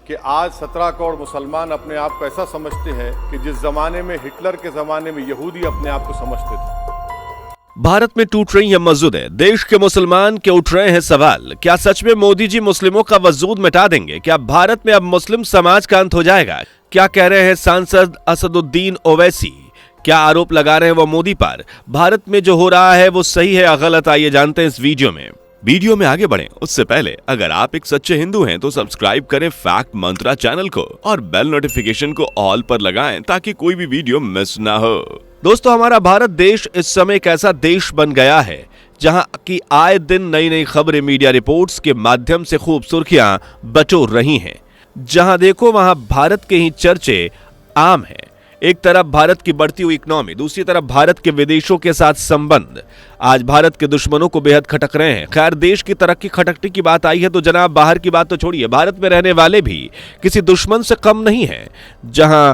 कि आज 17 करोड़ मुसलमान अपने आप को ऐसा समझते हैं कि जिस जमाने में हिटलर के जमाने में यहूदी अपने आप को समझते थे। भारत में टूट रही है मस्जिदें, देश के मुसलमान के उठ रहे हैं सवाल। क्या सच में मोदी जी मुस्लिमों का वजूद मिटा देंगे? क्या भारत में अब मुस्लिम समाज का अंत हो जाएगा? क्या कह रहे हैं सांसद असदुद्दीन ओवैसी? क्या आरोप लगा रहे हैं वो मोदी पर? भारत में जो हो रहा है वो सही है या गलत? आइए जानते हैं इस वीडियो में आगे बढ़ें उससे पहले अगर आप एक सच्चे हिंदू हैं तो सब्सक्राइब करें फैक्ट मंत्रा चैनल को और बेल नोटिफिकेशन को ऑल पर लगाएं ताकि कोई भी वीडियो मिस ना हो। दोस्तों, हमारा भारत देश इस समय एक ऐसा देश बन गया है जहां की आए दिन नई नई खबरें मीडिया रिपोर्ट्स के माध्यम से खूब सुर्खियां बटोर रही हैं। जहां देखो वहां भारत के ही चर्चे आम हैं। एक तरफ भारत की बढ़ती हुई इकोनॉमी, दूसरी तरफ भारत के विदेशों के साथ संबंध आज भारत के दुश्मनों को बेहद खटक रहे हैं। खैर, देश की तरक्की खटकने की बात आई है तो जनाब बाहर की बात तो छोड़िए, भारत में रहने वाले भी किसी दुश्मन से कम नहीं है। जहां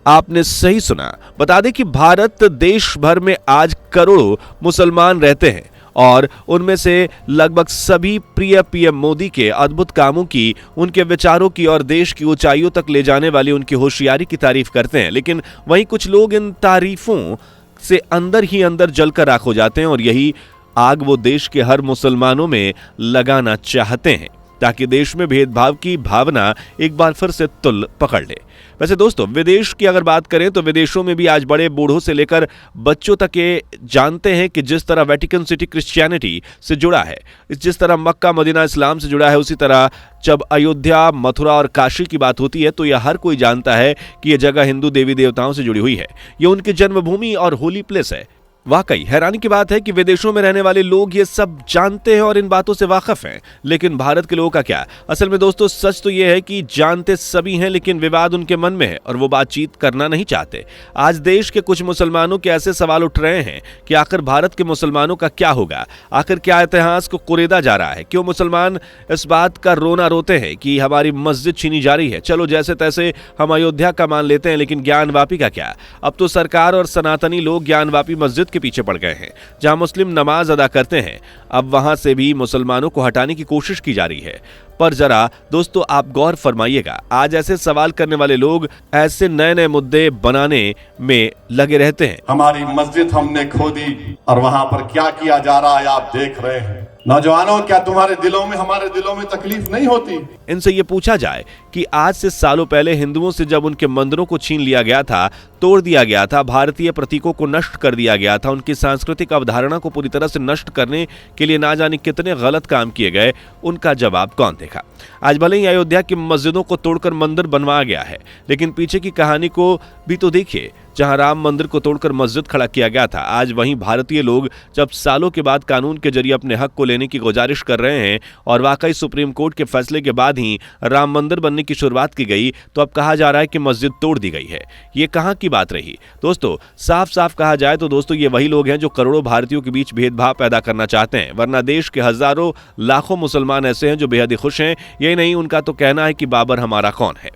आपने सही सुना, बता दें कि भारत देश भर में आज करोड़ों मुसलमान रहते हैं और उनमें से लगभग सभी प्रिय पीएम मोदी के अद्भुत कामों की, उनके विचारों की और देश की ऊंचाइयों तक ले जाने वाली उनकी होशियारी की तारीफ करते हैं। लेकिन वहीं कुछ लोग इन तारीफों से अंदर ही अंदर जलकर राख हो जाते हैं और यही आग वो देश के हर मुसलमानों में लगाना चाहते हैं ताकि देश में भेदभाव की भावना एक बार फिर से तुल पकड़ ले। वैसे दोस्तों, विदेश की अगर बात करें तो विदेशों में भी आज बड़े बूढ़ों से लेकर बच्चों तक ये जानते हैं कि जिस तरह वेटिकन सिटी क्रिश्चियनिटी से जुड़ा है, जिस तरह मक्का मदीना इस्लाम से जुड़ा है, उसी तरह जब अयोध्या, मथुरा और काशी की बात होती है तो यह हर कोई जानता है कि यह जगह हिंदू देवी देवताओं से जुड़ी हुई है। यह उनकी जन्मभूमि और होली प्लेस है। वाकई हैरानी की बात है कि विदेशों में रहने वाले लोग ये सब जानते हैं और इन बातों से वाकिफ हैं, लेकिन भारत के लोगों का क्या? असल में दोस्तों, सच तो ये है कि जानते सभी हैं लेकिन विवाद उनके मन में है और वो बातचीत करना नहीं चाहते। आज देश के कुछ मुसलमानों के ऐसे सवाल उठ रहे हैं कि आखिर भारत के मुसलमानों का क्या होगा? आखिर क्या इतिहास को कुरेदा जा रहा है? क्यों मुसलमान इस बात का रोना रोते हैं कि हमारी मस्जिद छीनी जा रही है? चलो जैसे तैसे हम अयोध्या का मान लेते हैं, लेकिन ज्ञानवापी का क्या? अब तो सरकार और सनातनी लोग ज्ञानवापी मस्जिद के पीछे पड़ गए हैं जहां मुस्लिम नमाज अदा करते हैं। अब वहां से भी मुसलमानों को हटाने की कोशिश की जा रही है। पर जरा दोस्तों आप गौर फरमाइएगा, आज ऐसे सवाल करने वाले लोग ऐसे नए नए मुद्दे बनाने में लगे रहते हैं। हमारी मस्जिद हमने खो दी और वहां पर क्या किया जा रहा है आप देख रहे हैं। नौजवानों, क्या तुम्हारे दिलों में हमारे दिलों में तकलीफ नहीं होती? इनसे ये पूछा जाए कि आज से सालों पहले हिंदुओं से जब उनके मंदिरों को छीन लिया गया था, तोड़ दिया गया था, भारतीय प्रतीकों को नष्ट कर दिया गया था, उनकी सांस्कृतिक अवधारणा को पूरी तरह से नष्ट करने के लिए ना जाने कितने गलत काम किए गए, उनका जवाब कौन देखा? आज भले ही अयोध्या की मस्जिदों को तोड़कर मंदिर बनवाया गया है, लेकिन पीछे की कहानी को भी तो देखिए। जहां राम मंदिर को तोड़कर मस्जिद खड़ा किया गया था, आज वहीं भारतीय लोग जब सालों के बाद कानून के जरिए अपने हक को लेने की गुजारिश कर रहे हैं और वाकई सुप्रीम कोर्ट के फैसले के बाद ही राम मंदिर बनने की शुरुआत की गई, तो अब कहा जा रहा है कि मस्जिद तोड़ दी गई है। ये कहां की बात रही दोस्तों? साफ साफ कहा जाए तो दोस्तों ये वही लोग हैं जो करोड़ों भारतीयों के बीच भेदभाव पैदा करना चाहते हैं। वरना देश के हजारों लाखों मुसलमान ऐसे हैं जो बेहद ही खुश हैं। यही नहीं, उनका तो कहना है कि बाबर हमारा कौन है।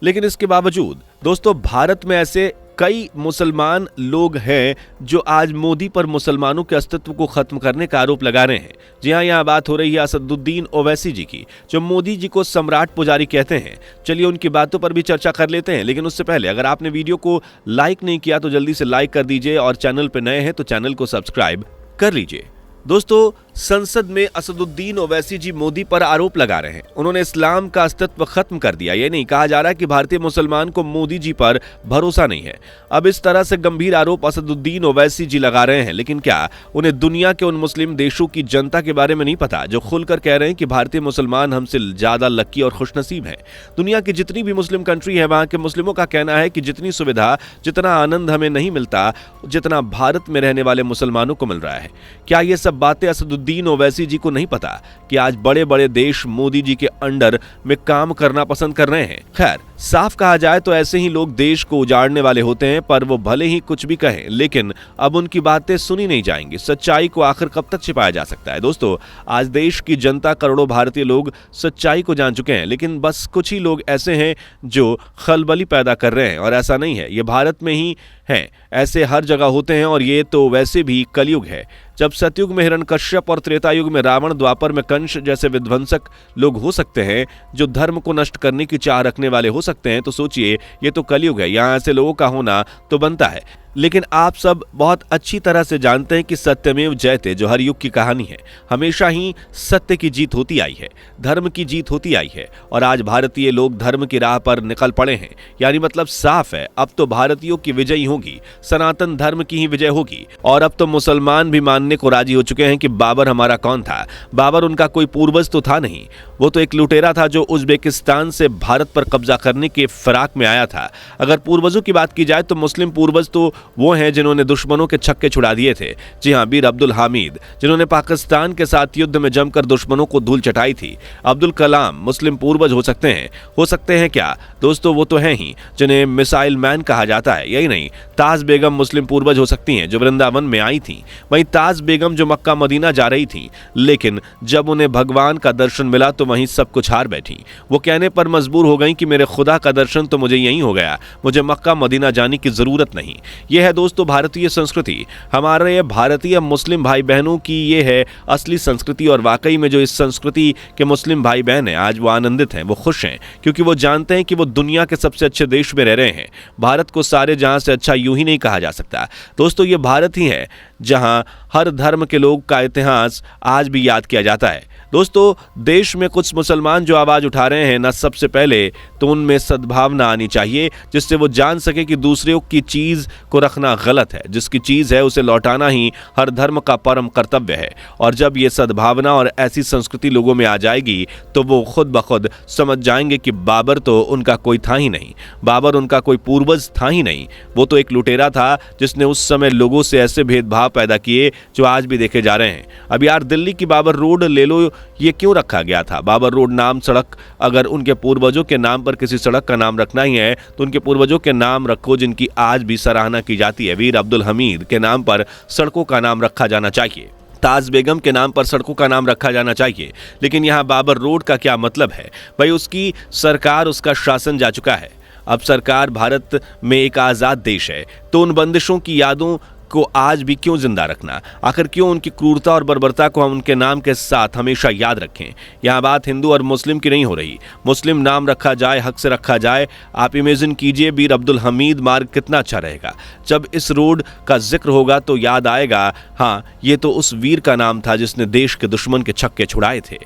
लेकिन इसके बावजूद दोस्तों भारत में ऐसे कई मुसलमान लोग हैं जो आज मोदी पर मुसलमानों के अस्तित्व को खत्म करने का आरोप लगा रहे हैं। जी हां, यहां बात हो रही है असदुद्दीन ओवैसी जी की, जो मोदी जी को सम्राट पुजारी कहते हैं। चलिए उनकी बातों पर भी चर्चा कर लेते हैं, लेकिन उससे पहले अगर आपने वीडियो को लाइक नहीं किया तो जल्दी से लाइक कर दीजिए और चैनल पर नए हैं तो चैनल को सब्सक्राइब कर लीजिए। दोस्तों, संसद में असदुद्दीन ओवैसी जी मोदी पर आरोप लगा रहे हैं। उन्होंने इस्लाम का अस्तित्व खत्म कर दिया। यह नहीं कहा जा रहा कि भारतीय मुसलमान को मोदी जी पर भरोसा नहीं है। अब इस तरह से गंभीर आरोप असदुद्दीन ओवैसी जी लगा रहे हैं, लेकिन क्या उन्हें दुनिया के उन मुस्लिम देशों की जनता के बारे में नहीं पता जो खुलकर कह रहे हैं कि भारतीय मुसलमान हमसे ज्यादा लक्की और खुशनसीब हैं? दुनिया की जितनी भी मुस्लिम कंट्री है, वहां के मुस्लिमों का कहना है कि जितनी सुविधा, जितना आनंद हमें नहीं मिलता, जितना भारत में रहने वाले मुसलमानों को मिल रहा है। क्या ये सब बातें असदुद्दीन ओवैसी जी को नहीं पता कि आज बड़े बड़े देश मोदी जी के अंडर में काम करना पसंद कर रहे हैं? खैर, साफ कहा जाए तो ऐसे ही लोग देश को उजाड़ने वाले होते हैं, पर वो भले ही कुछ भी कहें लेकिन अब उनकी बातें सुनी नहीं जाएंगी। सच्चाई को आखिर कब तक छिपाया जा सकता है? दोस्तों, आज देश की जनता, करोड़ों भारतीय लोग सच्चाई को जान चुके हैं, लेकिन बस कुछ ही लोग ऐसे हैं जो खलबली पैदा कर रहे हैं। और ऐसा नहीं है, ये भारत में ही है, ऐसे हर जगह होते हैं। और ये तो वैसे भी कलयुग है। जब सतयुग में हिरण्यकश्यप और त्रेता युग में रावण, द्वापर में कंस जैसे विध्वंसक लोग हो सकते हैं जो धर्म को नष्ट करने की चाह रखने वाले हो सकते हैं, तो सोचिए ये तो कलयुग है, यहाँ ऐसे लोगों का होना तो बनता है। लेकिन आप सब बहुत अच्छी तरह से जानते हैं कि सत्यमेव जयते जो हर युग की कहानी है, हमेशा ही सत्य की जीत होती आई है, धर्म की जीत होती आई है। और आज भारतीय लोग धर्म की राह पर निकल पड़े हैं। यानी मतलब साफ है, अब तो भारतीयों की विजय ही होगी, सनातन धर्म की ही विजय होगी। और अब तो मुसलमान भी मानने को राजी हो चुके हैं कि बाबर हमारा कौन था। बाबर उनका कोई पूर्वज तो था नहीं, वो तो एक लुटेरा था जो उज्बेकिस्तान से भारत पर कब्जा करने के फिराक में आया था। अगर पूर्वजों की बात की जाए तो मुस्लिम पूर्वज तो वो हैं जिन्होंने दुश्मनों के छक्के छुड़ा दिए थे। जी हां, वीर अब्दुल हामिद, जिन्होंने पाकिस्तान के साथ युद्ध में जमकर दुश्मनों को धूल चटाई थी। अब्दुल कलाम मुस्लिम पूर्वज हो सकते हैं क्या दोस्तों? वो तो हैं ही, जिन्हें मिसाइल मैन कहा जाता है। यही नहीं, ताज बेगम मुस्लिम पूर्वज हो सकती हैं जो वृंदावन में आई थी। वहीं ताज बेगम जो मक्का मदीना जा रही थी, लेकिन जब उन्हें भगवान का दर्शन मिला तो वहीं सब कुछ हार बैठी। वो कहने पर मजबूर हो गई कि मेरे खुदा का दर्शन तो मुझे यहीं हो गया, मुझे मक्का मदीना जाने की जरूरत नहीं। यह है दोस्तों भारतीय संस्कृति, हमारे भारतीय मुस्लिम भाई बहनों की ये है असली संस्कृति। और वाकई में जो इस संस्कृति के मुस्लिम भाई बहन हैं, आज वो आनंदित हैं, वो खुश हैं, क्योंकि वो जानते हैं कि वो दुनिया के सबसे अच्छे देश में रह रहे हैं। भारत को सारे जहां से अच्छा यूं ही नहीं कहा जा सकता दोस्तों, ये भारत ही है जहां हर धर्म के लोग का इतिहास आज भी याद किया जाता है। दोस्तों, देश में कुछ मुसलमान जो आवाज उठा रहे हैं ना, सबसे पहले तो उनमें सद्भावना आनी चाहिए, जिससे वो जान सके कि दूसरे की चीज को रखना गलत है, जिसकी चीज है उसे लौटाना ही हर धर्म का परम कर्तव्य है। और जब ये सद्भावना और ऐसी संस्कृति लोगों में आ जाएगी तो वो खुद ब खुद समझ जाएंगे कि बाबर तो उनका कोई था ही नहीं, बाबर उनका कोई पूर्वज था ही नहीं। वो तो एक लुटेरा था जिसने उस समय लोगों से ऐसे भेदभाव पैदा किए जो आज भी देखे जा रहे हैं। अब यार, दिल्ली की बाबर रोड ले लो, ये क्यों रखा गया था? बाबर रोड नाम सड़क, अगर उनके पूर्वजों के नाम पर किसी सड़क का नाम रखना ही है तो उनके पूर्वजों के नाम रखो, जिनकी आज भी सराहना की जाती है। वीर अब्दुल हमीद के नाम पर सड़कों का नाम रखा जाना चाहिए, ताज बेगम के नाम पर सड़कों का नाम रखा जाना चाहिए। लेकिन यहाँ बाबर रोड का क्या मतलब है भाई? उसकी सरकार, उसका शासन जा चुका है। अब सरकार, भारत में एक आज़ाद देश है, तो उन बंदिशों की यादों को आज भी क्यों जिंदा रखना? आखिर क्यों उनकी क्रूरता और बर्बरता को हम उनके नाम के साथ हमेशा याद रखें? यहाँ बात हिंदू और मुस्लिम की नहीं हो रही। मुस्लिम नाम रखा जाए, हक से रखा जाए। आप इमेजिन कीजिए वीर अब्दुल हमीद मार्ग कितना अच्छा रहेगा। जब इस रोड का जिक्र होगा तो याद आएगा, हाँ, ये तो उस वीर का नाम था जिसने देश के दुश्मन के छक्के छुड़ाए थे।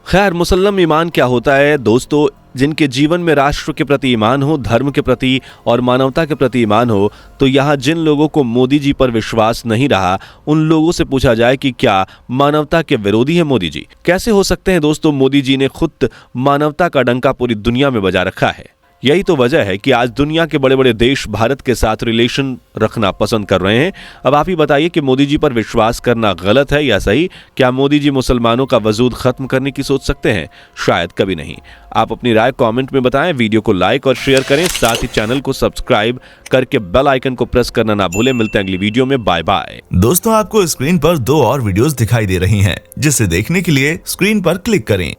खैर, मुसल्लम ईमान क्या होता है दोस्तों? जिनके जीवन में राष्ट्र के प्रति ईमान हो, धर्म के प्रति और मानवता के प्रति ईमान हो। तो यहाँ जिन लोगों को मोदी जी पर विश्वास नहीं रहा, उन लोगों से पूछा जाए कि क्या मानवता के विरोधी है मोदी जी? कैसे हो सकते हैं दोस्तों? मोदी जी ने खुद मानवता का डंका पूरी दुनिया में बजा रखा है। यही तो वजह है कि आज दुनिया के बड़े बड़े देश भारत के साथ रिलेशन रखना पसंद कर रहे हैं। अब आप ही बताइए कि मोदी जी पर विश्वास करना गलत है या सही? क्या मोदी जी मुसलमानों का वजूद खत्म करने की सोच सकते हैं? शायद कभी नहीं। आप अपनी राय कमेंट में बताएं, वीडियो को लाइक और शेयर करें, साथ ही चैनल को सब्सक्राइब करके बेल आइकन को प्रेस करना ना भूलें। मिलते हैं अगली वीडियो में, बाय बाय। दोस्तों, आपको स्क्रीन पर 2 और वीडियोस दिखाई दे रही हैं, जिसे देखने के लिए स्क्रीन पर क्लिक करें।